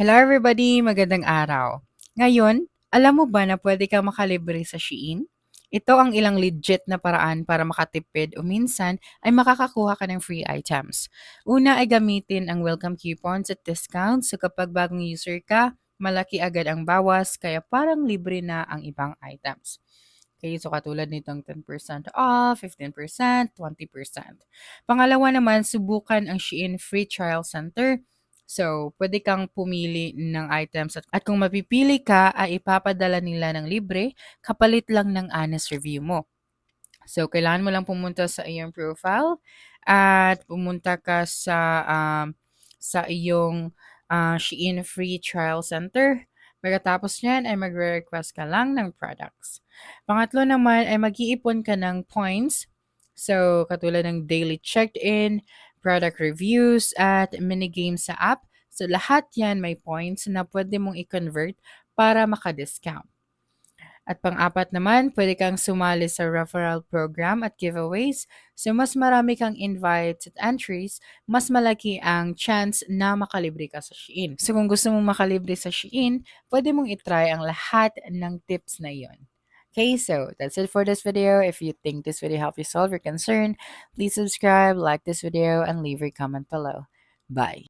Hello everybody! Magandang araw. Ngayon, alam mo ba na pwede kang makalibre sa Shein? Ito ang ilang legit na paraan para makatipid o minsan ay makakakuha ka ng free items. Una ay gamitin ang welcome coupons at discounts so kapag bagong user ka, malaki agad ang bawas kaya parang libre na ang ibang items. Okay, so katulad nitong 10% off, 15%, 20%. Pangalawa naman, subukan ang Shein Free Trial Center. So, pwede kang pumili ng items at kung mapipili ka, ay ipapadala nila ng libre kapalit lang ng honest review mo. So, kailangan mo lang pumunta sa iyong profile at pumunta ka sa iyong Shein Free Trial Center. Pagkatapos niyan ay magre-request ka lang ng products. Pangatlo naman ay mag-iipon ka ng points. So, katulad ng daily check-in, product reviews, at mini-games sa app. So, lahat yan may points na pwede mong i-convert para maka-discount. At pang-apat naman, pwede kang sumali sa referral program at giveaways. So, mas marami kang invites at entries, mas malaki ang chance na makalibre ka sa Shein. So, kung gusto mong makalibre sa Shein, pwede mong itry ang lahat ng tips na yon. Okay, so that's it for this video. If you think this video helped you solve your concern, please subscribe, like this video, and leave your comment below. Bye.